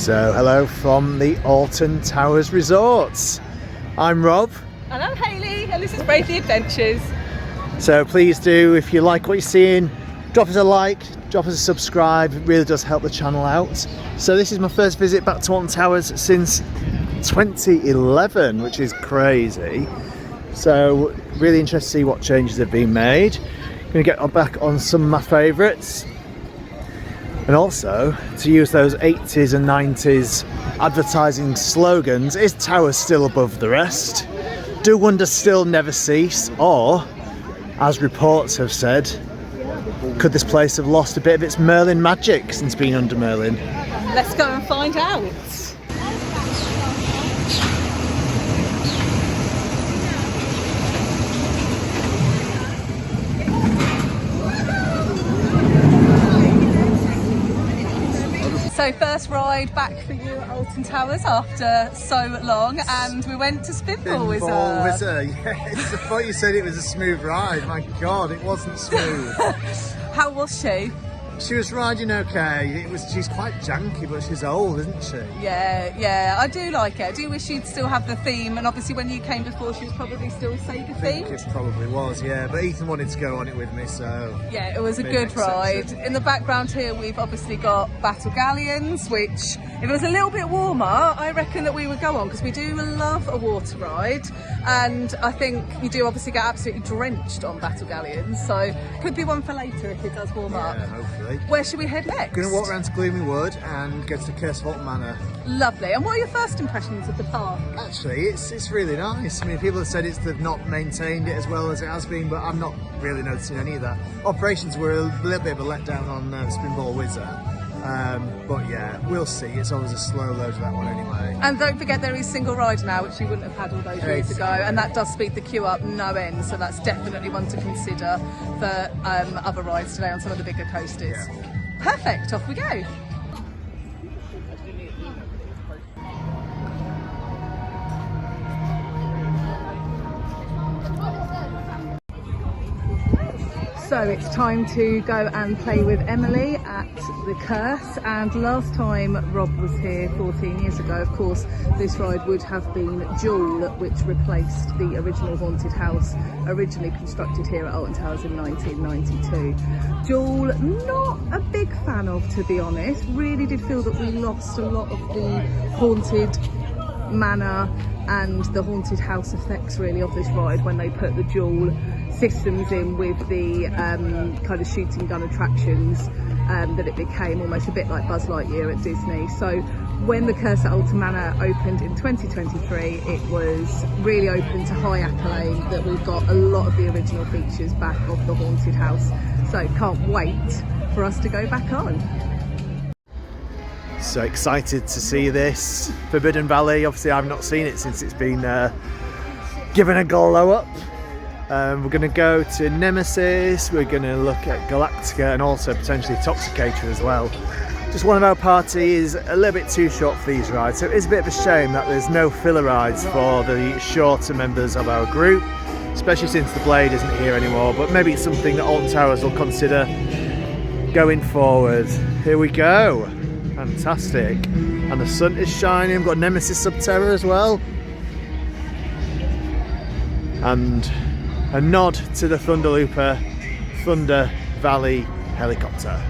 So hello from the Alton Towers Resorts. I'm Rob. And I'm Hayley, and this is Bravetheadventuresss. So please do, if you like what you're seeing, drop us a like, drop us a subscribe. It really does help the channel out. So this is my first visit back to Alton Towers since 2011, which is crazy. So really interested to see what changes have been made. Going to get back on some of my favourites. And also to use those 80s and 90s advertising slogans, is Towers still above the rest? Do wonders still never cease? Or, as reports have said, could this place have lost a bit of its Merlin magic since being under Merlin? Let's go and find out. So first ride back for you at Alton Towers after so long, and we went to Spinball Wizard. Spinball Wizard, yes. I thought you said it was a smooth ride. My God, it wasn't smooth. How was she? She was riding okay. She's quite janky, but she's old, isn't she? Yeah, I do like it. I do wish she'd still have the theme, and obviously when you came before she was probably still Sega themed. It probably was, yeah, but Ethan wanted to go on it with me, so... Yeah, it was a good ride. In the background here we've obviously got Battle Galleons, which if it was a little bit warmer I reckon that we would go on, because we do love a water ride, and I think you do obviously get absolutely drenched on Battle Galleons, so could be one for later if it does warm up. Yeah, hopefully. Where should we head next? Going to walk around to Gloomy Wood and go to the Curse of Alton Manor. Lovely. And what are your first impressions of the park? Actually, it's really nice. I mean, people have said they've not maintained it as well as it has been, but I'm not really noticing any of that. Operations were a little bit of a letdown on Spinball Wizard. But yeah, we'll see. It's always a slow load of that one anyway. And don't forget there is single ride now, which you wouldn't have had all those years ago, and that does speed the queue up no end, so that's definitely one to consider for other rides today on some of the bigger coasters. Yeah. Perfect, off we go. So it's time to go and play with Emily at the Curse, and last time Rob was here 14 years ago, of course, this ride would have been Jewel, which replaced the original haunted house originally constructed here at Alton Towers in 1992. Jewel, not a big fan of, to be honest. Really did feel that we lost a lot of the haunted manor and the haunted house effects really of this ride when they put the Jewel systems in with the kind of shooting gun attractions, that it became almost a bit like Buzz Lightyear at Disney. So when the Curse at Alton Manor opened in 2023, it was really open to high acclaim that we've got a lot of the original features back of the haunted house. So can't wait for us to go back on. So excited to see this. Forbidden Valley, obviously I've not seen it since it's been given a glow up. We're going to go to Nemesis, we're going to look at Galactica and also potentially Toxicator as well. Just one of our party is a little bit too short for these rides, so it is a bit of a shame that there's no filler rides for the shorter members of our group, especially since the Blade isn't here anymore, but maybe it's something that Alton Towers will consider going forward. Here we go. Fantastic. And the sun is shining. We've got Nemesis Subterra as well. And a nod to the Thunderlooper Thunder Valley helicopter.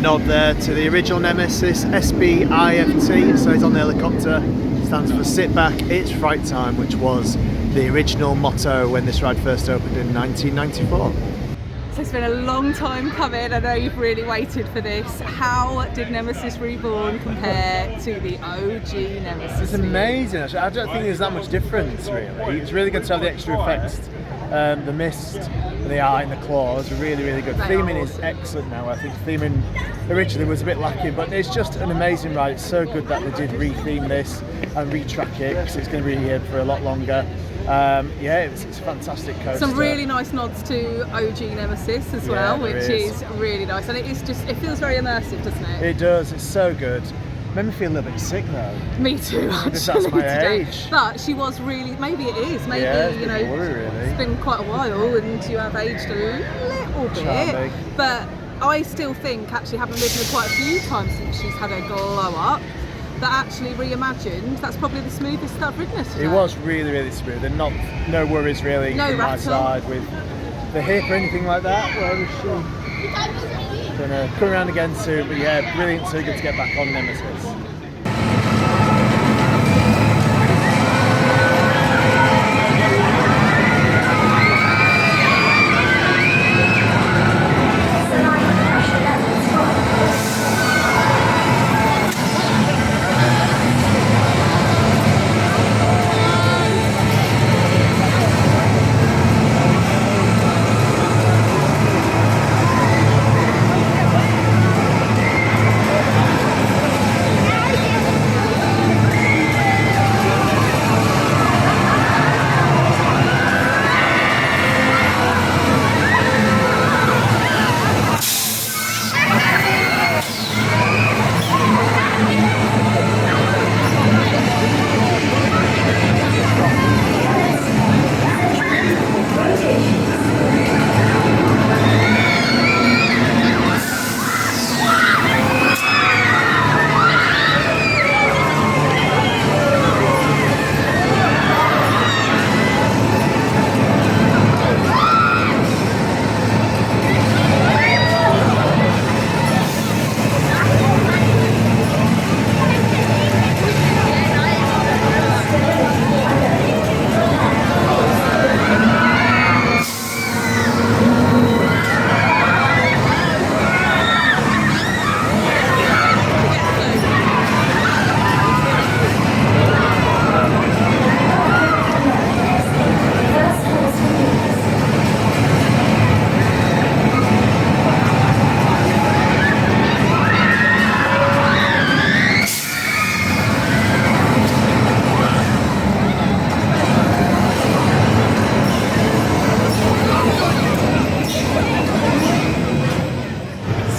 Nod there to the original Nemesis, SBIFT, so it's on the helicopter, stands for Sit Back, It's Fright Time, which was the original motto when this ride first opened in 1994. So it's been a long time coming. I know you've really waited for this. How did Nemesis Reborn compare to the OG Nemesis? It's amazing actually. I don't think there's that much difference really. It's really good to have the extra effects. The mist, and the eye and the claws are really, really good. Theming is excellent now. I think theming originally was a bit lacking, but it's just an amazing ride. It's so good that they did re-theme this and retrack it, because it's going to be here for a lot longer. Yeah, it's a fantastic coaster. Some really nice nods to OG Nemesis as well, which is really nice, and it feels very immersive, doesn't it? It does. It's so good. Made me feel a little bit sick though. Me too, actually. That's my age. But she was really, maybe it is, maybe, you know, it's been quite a while and you have aged a little bit. Charming. But I still think, actually, having ridden her quite a few times since she's had her glow up, that actually reimagined, that's probably the smoothest that I've ridden her today. It was really, really smooth, and no worries really from my side with the hip or anything like that. Where is she? Gonna come around again soon, but yeah, brilliant, so good to get back on Nemesis.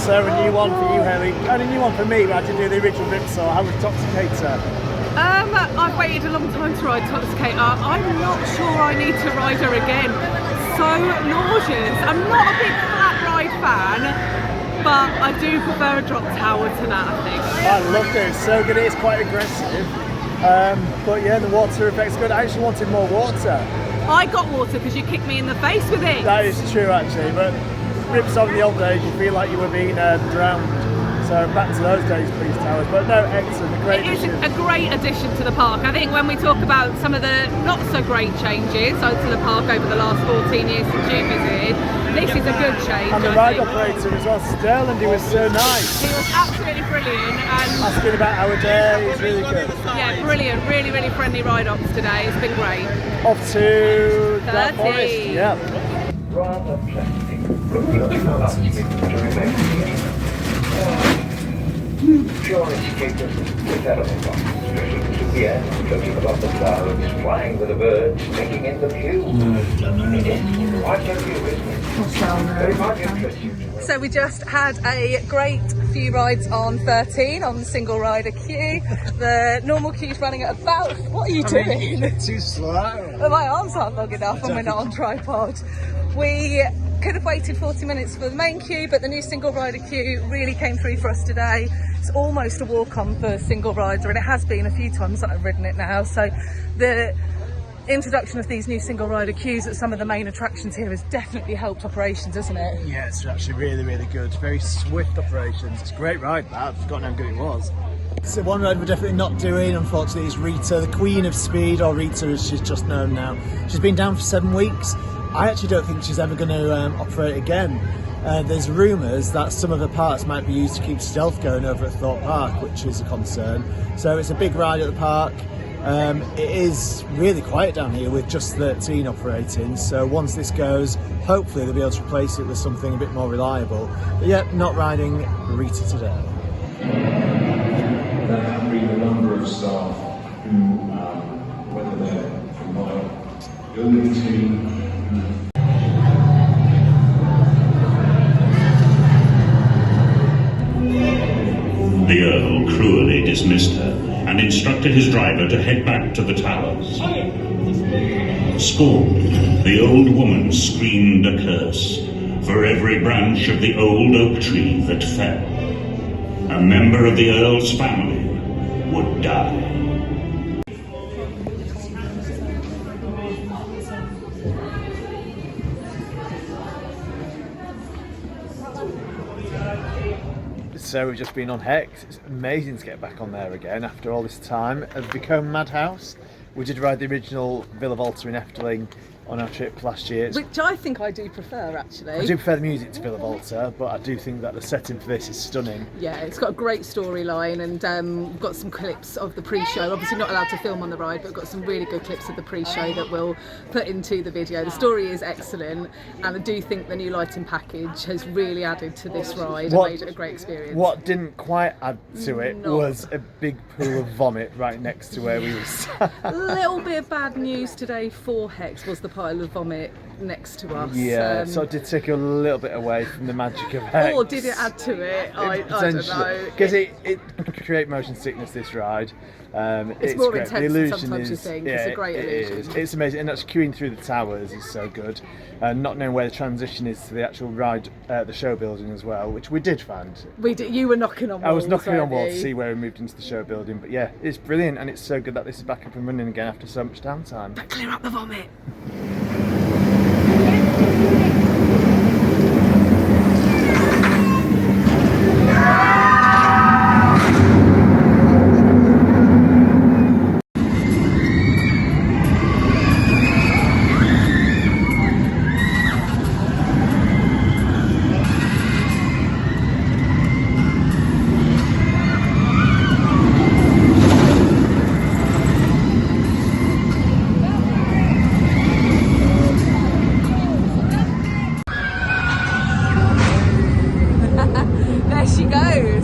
So a new one for you, Haley, and a new one for me, but I did do the original Ripsaw. How was Toxicator? I've waited a long time to ride Toxicator. I'm not sure I need to ride her again. So nauseous. I'm not a big flat ride fan, but I do prefer a drop tower to that, I think. I loved it. It's so good. It is quite aggressive. But yeah, the water effect's good. I actually wanted more water. I got water because you kicked me in the face with it. That is true, actually, but Ripsaw in the old days, you feel like you were being drowned. So back to those days, please, Towers. But no, excellent, a great addition. It is a great addition to the park. I think when we talk about some of the not so great changes to the park over the last 14 years since you visited, this is a good change. And the ride operator as well, Sterling, he was so nice. He was absolutely brilliant. And asking about our day, it's really good. Yeah, brilliant. Really, really friendly ride ops today. It's been great. Off to Black 30. Forest. Yeah. Rather plastic. Pure escapism with elements on. Stretching to the end, floating above the clouds, flying with the birds, taking in the view. Why don't you with me? Very much interesting. So we just had a great few rides on 13 on the single rider queue. The normal queue's running at about, what are you doing? Too slow. My arms aren't long enough and we're not on tripod. We could have waited 40 minutes for the main queue, but the new single rider queue really came through for us today. It's almost a walk-on for single rider, and it has been a few times that I've ridden it now. So the introduction of these new single rider queues at some of the main attractions here has definitely helped operations, hasn't it? Yeah, it's actually really, really good. Very swift operations. It's a great ride, that. I've forgotten how good it was. So one ride we're definitely not doing, unfortunately, is Rita, the Queen of Speed, or Rita as she's just known now. She's been down for 7 weeks. I actually don't think she's ever going to operate again. There's rumours that some of the parts might be used to keep stealth going over at Thorpe Park, which is a concern. So it's a big ride at the park. It is really quiet down here with just 13 operating, so once this goes, hopefully they'll be able to replace it with something a bit more reliable. But yeah, not riding Rita today. There have been a number of staff who, whether they're from my building team, the Earl cruelly dismissed her and instructed his driver to head back to the towers. Scorned, the old woman screamed a curse for every branch of the old oak tree that fell. A member of the Earl's family would die. So we've just been on Hex. It's amazing to get back on there again after all this time. At Vacombe Madhouse, we did ride the original Villa Volta in Efteling on our trip last year. Which I think I do prefer, actually. I do prefer the music to Villa Volta, but I do think that the setting for this is stunning. Yeah, it's got a great storyline, and we've got some clips of the pre-show. Obviously not allowed to film on the ride, but we've got some really good clips of the pre-show that we'll put into the video. The story is excellent, and I do think the new lighting package has really added to this ride and made it a great experience. What didn't quite add to it was a big pool of vomit right next to where we were sat. A little bit of bad news today for Hex was the pile of vomit next to us. Yeah, so it did take a little bit away from the magic of Hex. Or did it add to it? I don't know. Because it can create motion sickness, this ride. It's more great. intense The than illusion sometimes you is, think. yeah, It's a great illusion. It's amazing, and that's queuing through the towers is so good. Not knowing where the transition is to the actual ride, the show building as well, which we did find. We did. You were knocking on walls. I was knocking on walls you? to see where we moved into the show building, but yeah, it's brilliant, and it's so good that this is back up and running again after so much downtime. But clear up the vomit.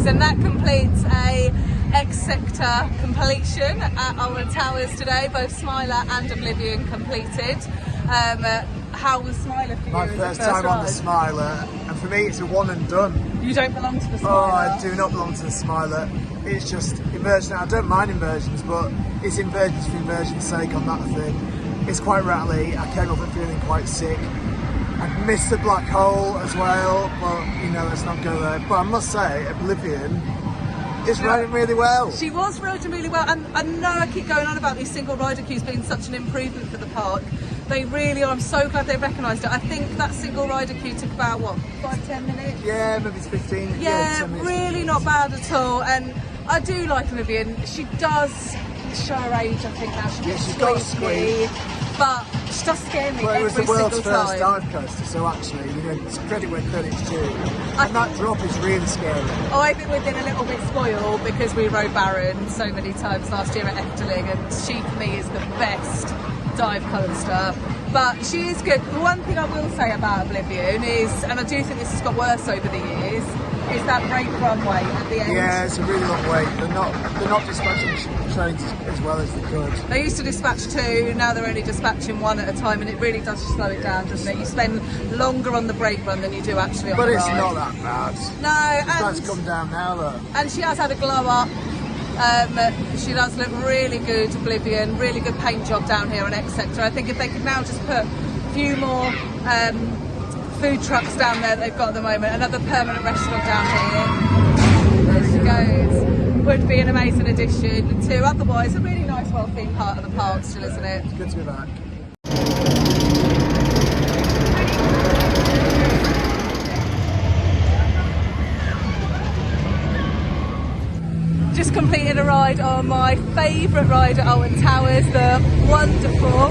And that completes a X-Sector completion at Alton Towers today. Both Smiler and Oblivion completed. How was Smiler for you? My first time on the Smiler, and for me it's a one and done. You don't belong to the Smiler? Oh, I do not belong to the Smiler. It's just immersion. I don't mind inversions, but it's inversions for inversion's sake on that thing. It's quite rattly. I came up and feeling quite sick. I missed the black hole as well, but you know, let's not go there. But I must say, Oblivion is riding really well. She was riding really well, and I know I keep going on about these single rider queues being such an improvement for the park. They really are. I'm so glad they recognised it. I think that single rider queue took about, what, 5-10 minutes? Yeah, maybe it's 15. Yeah, 10 minutes, really 15 not bad at all. And I do like Oblivion. She does show her age, I think, now. She's got a squeaky, but she does scare me well, it was every the world's single first time. dive coaster, so actually, you know, it's credit where credit's due. And that drop is really scary. I think we've been a little bit spoiled because we rode Baron so many times last year at Efteling, and she for me is the best dive coaster. But she is good. The one thing I will say about Oblivion is, and I do think this has got worse over the years, is that break runway at the end. Yeah, it's a really long wait. They're not dispatching trains as well as they could. They used to dispatch 2, now they're only dispatching 1 at a time, and it really does slow it down, doesn't it? You spend longer on the brake run than you do actually on the ride. But it's not that bad. No, and It's come down now though. And she has had a glow up. She does look really good, Oblivion, really good paint job down here on X-Sector. I think if they could now just put a few more food trucks down there that they've got at the moment, another permanent restaurant down here, there she goes, would be an amazing addition to otherwise a really nice, well-themed part of the park still, isn't it? It's good to be back. Just completed a ride on my favourite ride at Alton Towers, the wonderful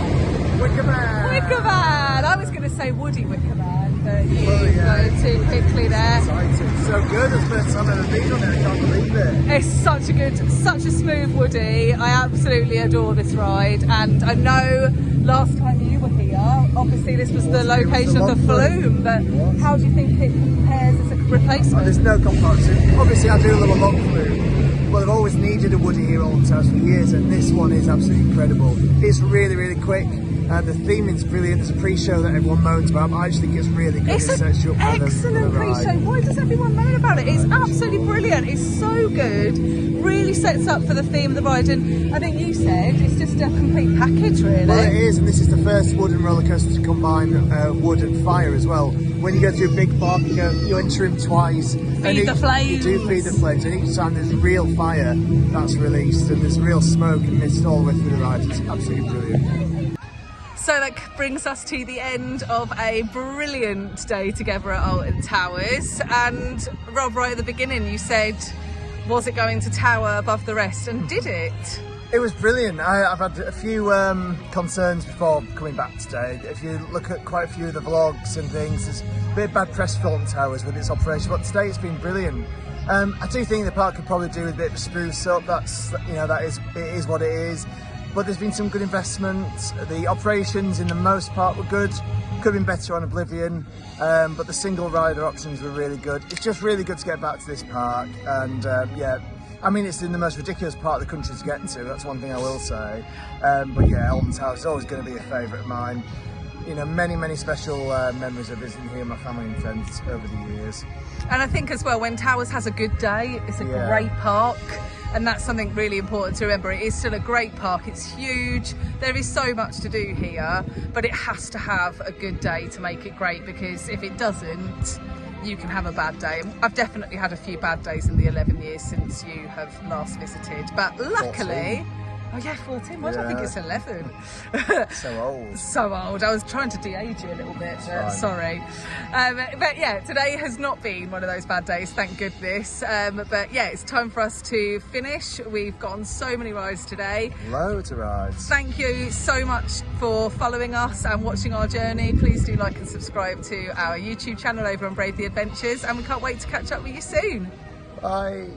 Wicker Man! Wicker Man! I was going to say Woody Wicker Man. But you yeah. go too quickly there. Exciting. So good. It's the first time I've ever been on it. I can't believe it. It's such a smooth Woody. I absolutely adore this ride, and I know last time you were here, obviously this was the location of the Flume, but how do you think it compares as a replacement? There's no comparison. Obviously I do love a log flume, but I've always needed a Woody here at Alton Towers for years, and this one is absolutely incredible. It's really, really quick. The theming's brilliant. There's a pre-show that everyone moans about, but I actually think it's really good. It's an excellent pre-show. Why does everyone moan about it? It's absolutely brilliant. It's so good. Really sets up for the theme of the ride, and I think you said it's just a complete package, really. Well, it is, and this is the first wooden roller coaster to combine wood and fire as well. When you go through a big park, you enter him twice. Feed the flames. You do feed the flames, and each time there's real fire that's released, and there's real smoke and mist all the way through the ride. It's absolutely brilliant. So that brings us to the end of a brilliant day together at Alton Towers. And Rob, right at the beginning, you said, was it going to tower above the rest? And did it? It was brilliant. I've had a few concerns before coming back today. If you look at quite a few of the vlogs and things, there's a bit of bad press for Alton Towers with its operation, but today it's been brilliant. I do think the park could probably do with a bit of a spruce up. That's, you know, it is what it is. But there's been some good investment. The operations in the most part were good. Could have been better on Oblivion, but the single rider options were really good. It's just really good to get back to this park, and yeah, I mean, it's in the most ridiculous part of the country to get to, that's one thing I will say. But yeah, Alton Towers is always going to be a favourite of mine. You know, many special memories of visiting here with my family and friends over the years. And I think as well, when Towers has a good day, it's a great park. And that's something really important to remember. It is still a great park, it's huge, there is so much to do here, but it has to have a good day to make it great, because if it doesn't, you can have a bad day. I've definitely had a few bad days in the 11 years since you have last visited, but luckily... 14. Oh yeah, 14, why do I think it's 11? So old. So old. I was trying to de-age you a little bit, but sorry. But yeah, today has not been one of those bad days, thank goodness. But yeah, it's time for us to finish. We've gone so many rides today. Loads of rides. Thank you so much for following us and watching our journey. Please do like and subscribe to our YouTube channel over on Brave the Adventures, and we can't wait to catch up with you soon. Bye.